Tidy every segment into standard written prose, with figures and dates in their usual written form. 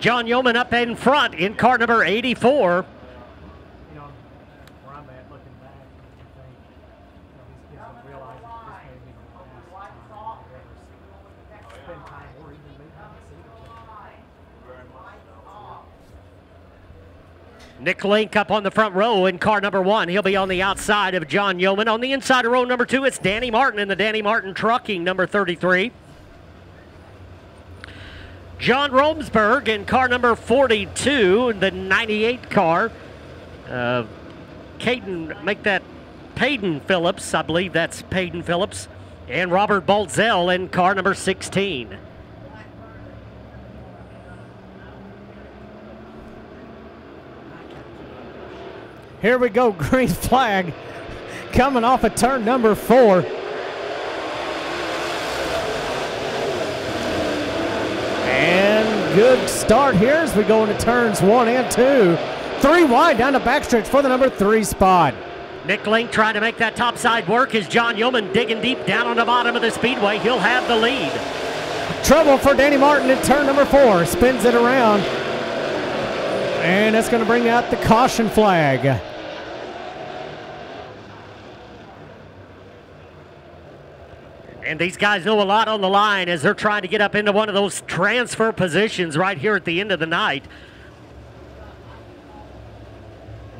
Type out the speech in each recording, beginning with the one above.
John Yeoman up in front in car number 84. Nick Link up on the front row in car number 1. He'll be on the outside of John Yeoman. On the inside of row number 2, it's Danny Martin in the Danny Martin Trucking, number 33. John Romesburg in car number 42, the 98 car. Make that Paden Phillips. I believe that's Paden Phillips. And Robert Baltzell in car number 16. Here we go, green flag coming off of turn number 4. And good start here as we go into turns 1 and 2. 3 wide down the backstretch for the number 3 spot. Nick Link trying to make that top side work as John Yeoman digging deep down on the bottom of the speedway. He'll have the lead. Trouble for Danny Martin in turn number 4. Spins it around. And that's going to bring out the caution flag. And these guys know a lot on the line as they're trying to get up into one of those transfer positions right here at the end of the night.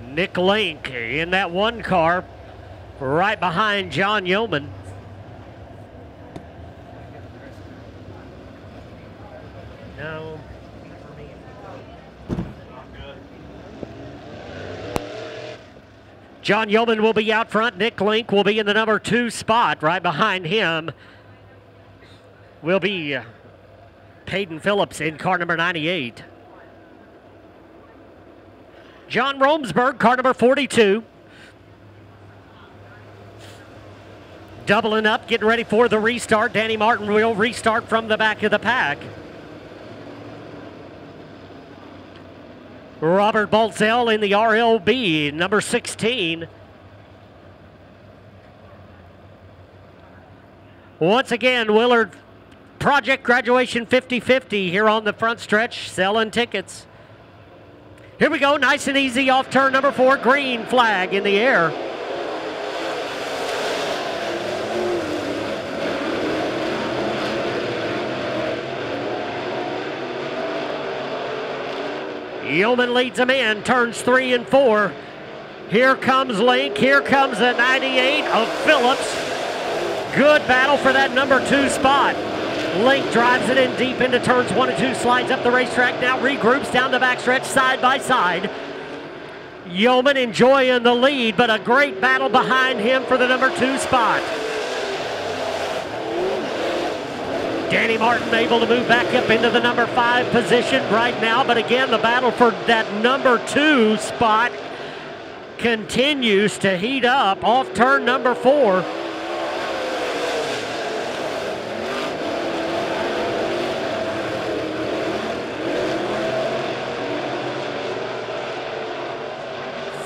Nick Link in that 1 car right behind John Yeoman. No. John Yeoman will be out front. Nick Link will be in the number 2 spot. Right behind him will be Paden Phillips in car number 98. John Romesburg, car number 42. Doubling up, getting ready for the restart. Danny Martin will restart from the back of the pack. Robert Baltzell in the RLB, number 16. Once again, Willard Project Graduation 50-50 here on the front stretch, selling tickets. Here we go, nice and easy off turn number 4, green flag in the air. Yeoman leads them in, turns 3 and 4. Here comes Link, here comes the 98 of Phillips. Good battle for that number 2 spot. Link drives it in deep into turns 1 and 2, slides up the racetrack, now regroups down the backstretch side by side. Yeoman enjoying the lead, but a great battle behind him for the number 2 spot. Danny Martin able to move back up into the number 5 position right now, but again, the battle for that number 2 spot continues to heat up off turn number 4.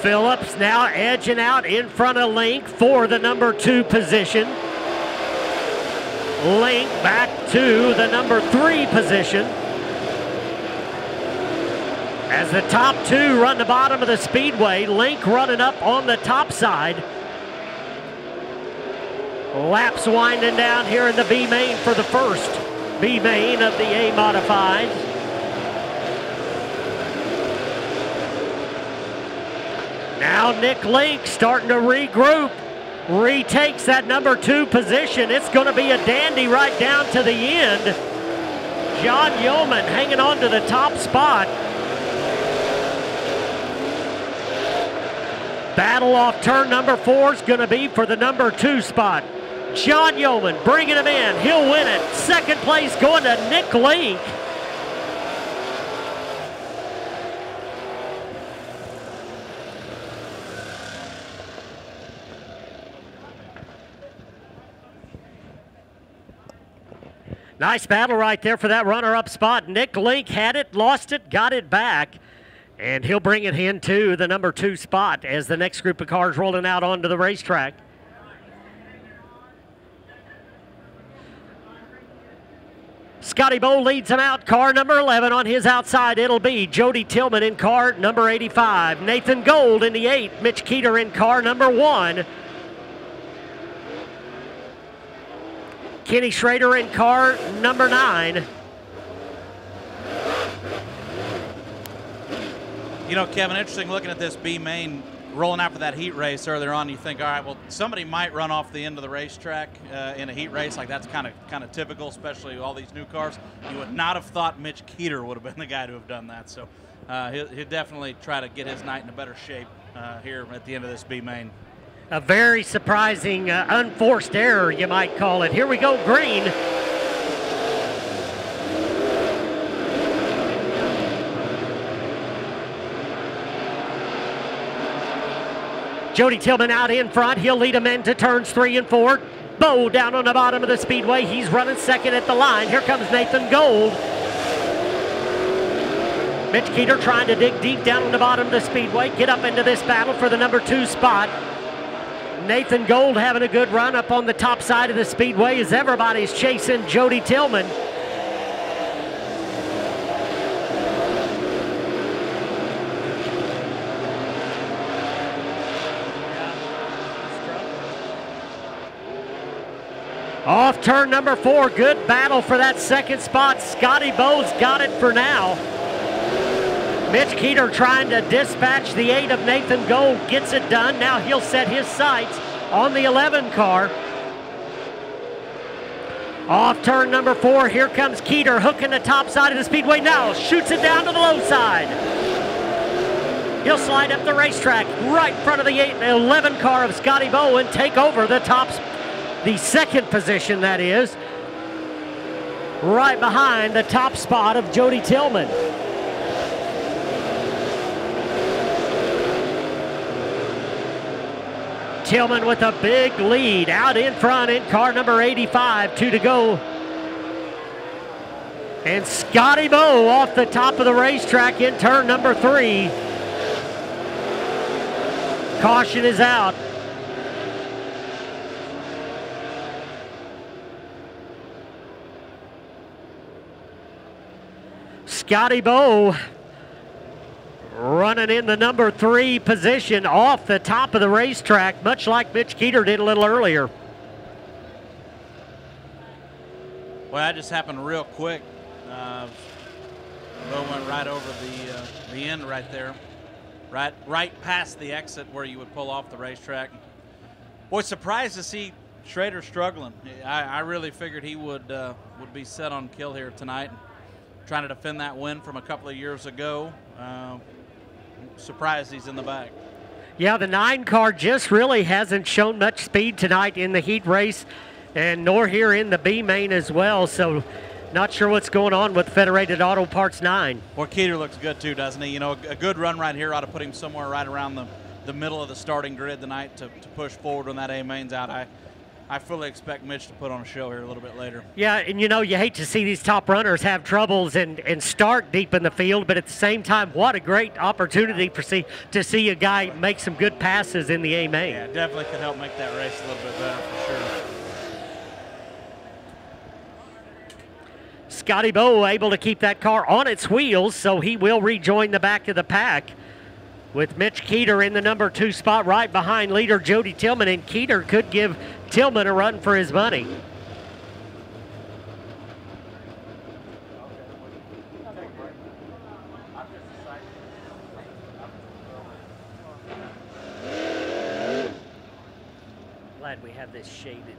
Phillips now edging out in front of Link for the number 2 position. Link back to the number 3 position. As the top 2 run the bottom of the speedway, Link running up on the top side. Laps winding down here in the B main for the first B main of the A modifieds. Now Nick Link starting to regroup. Retakes that number 2 position. It's going to be a dandy right down to the end. John Yeoman hanging on to the top spot. Battle off turn number 4 is going to be for the number 2 spot. John Yeoman bringing him in. He'll win it. Second place going to Nick Link. Nice battle right there for that runner-up spot. Nick Link had it, lost it, got it back, and he'll bring it into the number 2 spot as the next group of cars rolling out onto the racetrack. Scotty Bowl leads him out. Car number 11 on his outside. It'll be Jody Tillman in car number 85. Nathan Gold in the 8. Mitch Keeter in car number 1. Kenny Schrader in car number 9. You know, Kevin, interesting looking at this B main rolling out for that heat race earlier on. You think, all right, well, somebody might run off the end of the racetrack in a heat race. Like, that's kind of typical, especially with all these new cars. You would not have thought Mitch Keeter would have been the guy to have done that. So he'll definitely try to get his night in a better shape here at the end of this B main. A very surprising unforced error, you might call it. Here we go, green. Jody Tillman out in front. He'll lead them into turns 3 and 4. Bough down on the bottom of the speedway. He's running second at the line. Here comes Nathan Gold. Mitch Keeter trying to dig deep down on the bottom of the speedway. Get up into this battle for the number 2 spot. Nathan Gold having a good run up on the top side of the speedway as everybody's chasing Jody Tillman. Off turn number 4, good battle for that second spot. Scotty Bow's got it for now. Mitch Keeter trying to dispatch the 8 of Nathan Gold, gets it done. Now he'll set his sights on the 11 car. Off turn number 4, here comes Keeter, hooking the top side of the speedway now, shoots it down to the low side. He'll slide up the racetrack right in front of the 11 car of Scotty Bough and take over the second position, that is, right behind the top spot of Jody Tillman. Tillman with a big lead out in front in car number 85, 2 to go. And Scotty Bough off the top of the racetrack in turn number 3. Caution is out. Scotty Bough running in the number 3 position off the top of the racetrack, much like Mitch Keeter did a little earlier. Well, that just happened real quick. Bough went right over the end right there, right past the exit where you would pull off the racetrack. Boy, surprised to see Schrader struggling. I really figured he would be set on kill here tonight, trying to defend that win from a couple of years ago. Surprised he's in the back. Yeah, the 9 car just really hasn't shown much speed tonight in the heat race, and nor here in the B main as well. So not sure what's going on with Federated Auto Parts 9. Well, Keeter looks good too, doesn't he? You know, a good run right here ought to put him somewhere right around the middle of the starting grid tonight to push forward when that A main's out. I fully expect Mitch to put on a show here a little bit later. Yeah, and you know, you hate to see these top runners have troubles and start deep in the field, but at the same time, what a great opportunity to see a guy make some good passes in the A main. Yeah, definitely could help make that race a little bit better for sure. Scotty Bough able to keep that car on its wheels, so he will rejoin the back of the pack with Mitch Keeter in the number 2 spot right behind leader Jody Tillman, and Keeter could give Tillman a run for his money. Glad we have this shaded.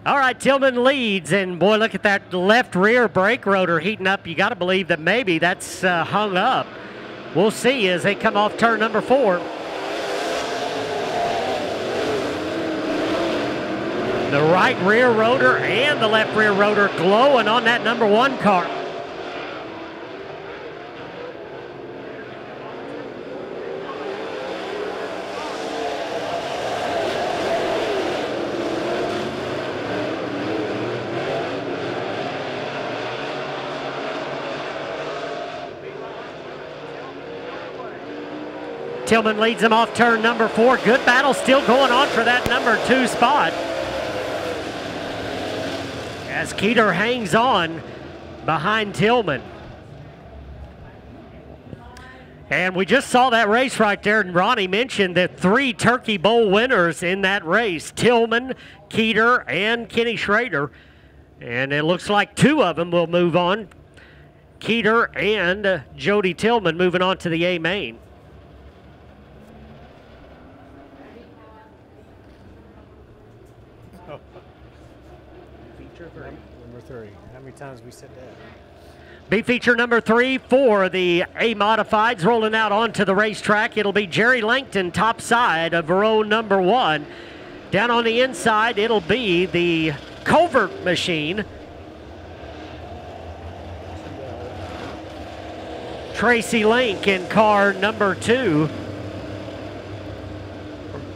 All right, Tillman leads, and boy, look at that left rear brake rotor heating up. You got to believe that maybe that's hung up. We'll see as they come off turn number 4. The right rear rotor and the left rear rotor glowing on that number 1 car. Tillman leads him off turn number 4. Good battle still going on for that number 2 spot, as Keeter hangs on behind Tillman. And we just saw that race right there, and Ronnie mentioned that 3 Turkey Bowl winners in that race: Tillman, Keeter, and Kenny Schrader. And it looks like 2 of them will move on. Keeter and Jody Tillman moving on to the A main. Number 3. How many times we said that? B feature number 3 for the A modifieds rolling out onto the racetrack. It'll be Jerry Lankton top side of row number 1. Down on the inside, it'll be the Covert machine. Tracy Link in car number 2.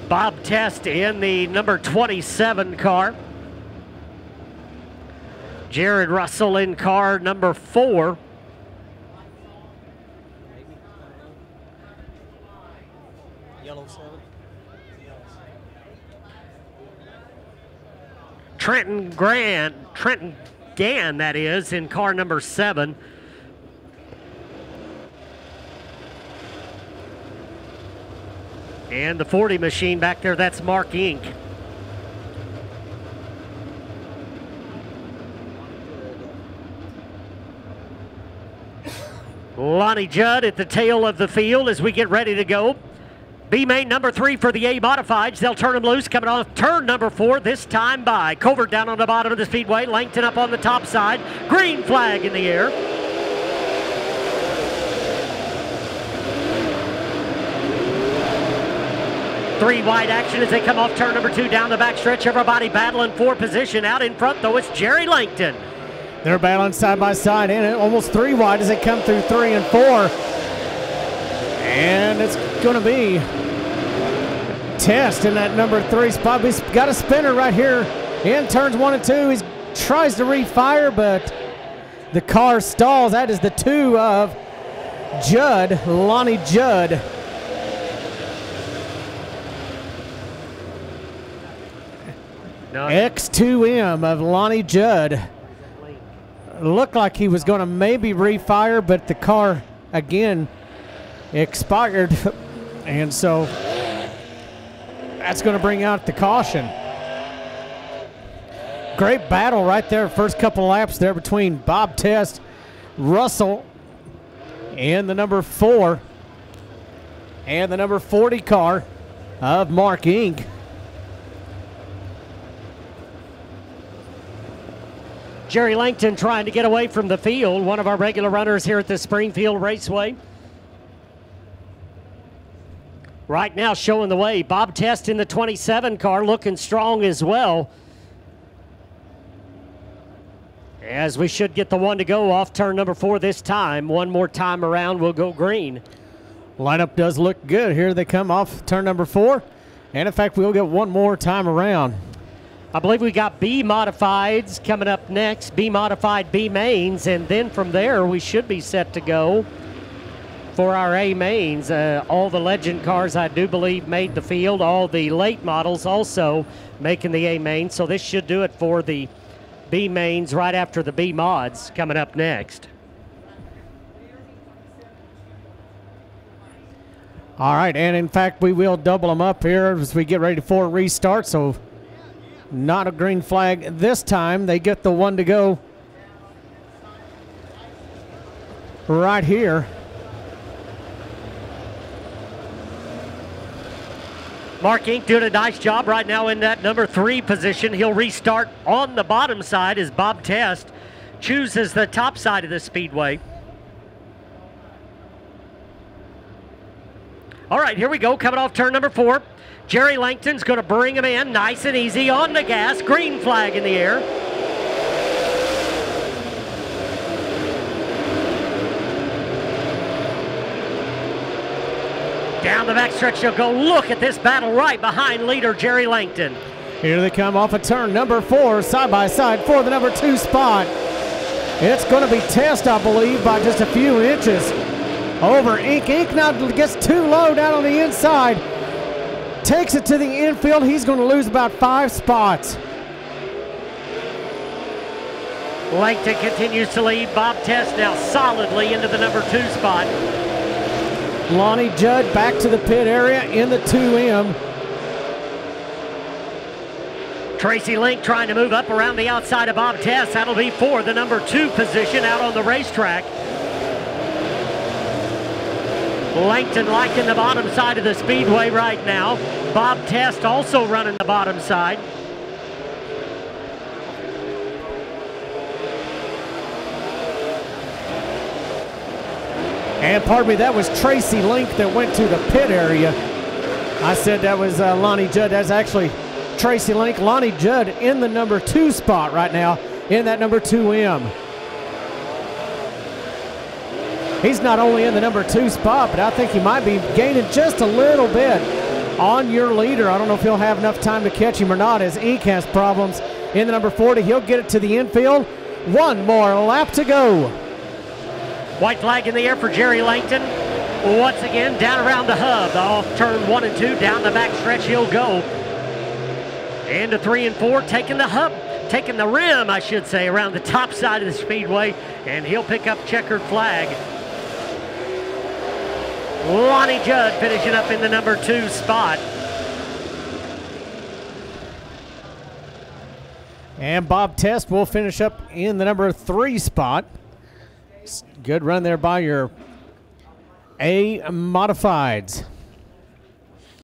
Bob Test in the number 27 car. Jared Russell in car number 4. Yellow 7. Trenton Gann, that is, in car number 7. And the 40 machine back there, that's Mark Inc. Lonnie Judd at the tail of the field as we get ready to go. B main number 3 for the A modifieds. They'll turn them loose coming off turn number 4, this time by Covert down on the bottom of the speedway. Lankton up on the top side. Green flag in the air. Three wide action as they come off turn number 2 down the backstretch. Everybody battling for position. Out in front though, it's Jerry Lankton. They're battling side by side in almost 3 wide as they come through 3 and 4. And it's going to be Test in that number 3 spot. He's got a spinner right here in turns 1 and 2. He tries to refire, but the car stalls. That is the 2 of Judd, Lonnie Judd. No. X2M of Lonnie Judd. Looked like he was going to maybe refire, but the car again expired, and so that's going to bring out the caution. Great battle right there, first couple laps there between Bob Test, Russell, and the number 4 and the number 40 car of Mark Inc. Jerry Lankton trying to get away from the field, one of our regular runners here at the Springfield Raceway. Right now showing the way, Bob Test in the 27 car looking strong as well. As we should get the 1 to go off turn number 4 this time. One more time around, we'll go green. Lineup does look good. Here they come off turn number 4. And in fact, we'll get one more time around. I believe we got B modifieds coming up next, B modified B mains, and then from there we should be set to go for our A mains. All the legend cars I do believe made the field, all the late models also making the A mains, so this should do it for the B mains right after the B mods coming up next. All right, and in fact we will double them up here as we get ready for a restart, so not a green flag this time. They get the 1 to go right here. Mark Inc. doing a nice job right now in that number 3 position. He'll restart on the bottom side as Bob Test chooses the top side of the speedway. All right, here we go. Coming off turn number 4. Jerry Lankton's going to bring him in nice and easy on the gas. Green flag in the air. Down the backstretch he'll go. Look at this battle right behind leader Jerry Lankton. Here they come off of turn number 4, side by side for the number 2 spot. It's going to be Test, I believe, by just a few inches over Ink. Ink now gets too low down on the inside. Takes it to the infield. He's going to lose about 5 spots. Lankton continues to lead. Bob Test now solidly into the number 2 spot. Lonnie Judd back to the pit area in the 2M. Tracy Link trying to move up around the outside of Bob Test. That'll be for the number 2 position out on the racetrack. Lankton liking the bottom side of the speedway right now. Bob Test also running the bottom side. And pardon me, that was Tracy Link that went to the pit area. I said that was Lonnie Judd. That's actually Tracy Link. Lonnie Judd in the number 2 spot right now in that number 2M. He's not only in the number 2 spot, but I think he might be gaining just a little bit on your leader. I don't know if he'll have enough time to catch him or not, as Ink has problems in the number 40. He'll get it to the infield. One more lap to go. White flag in the air for Jerry Lankton. Once again, down around the hub. Off turn 1 and 2, down the back stretch he'll go. Into 3 and 4, taking the hub, taking the rim, I should say, around the top side of the speedway, and he'll pick up checkered flag. Lonnie Judd finishing up in the number 2 spot. And Bob Test will finish up in the number 3 spot. Good run there by your A modifieds.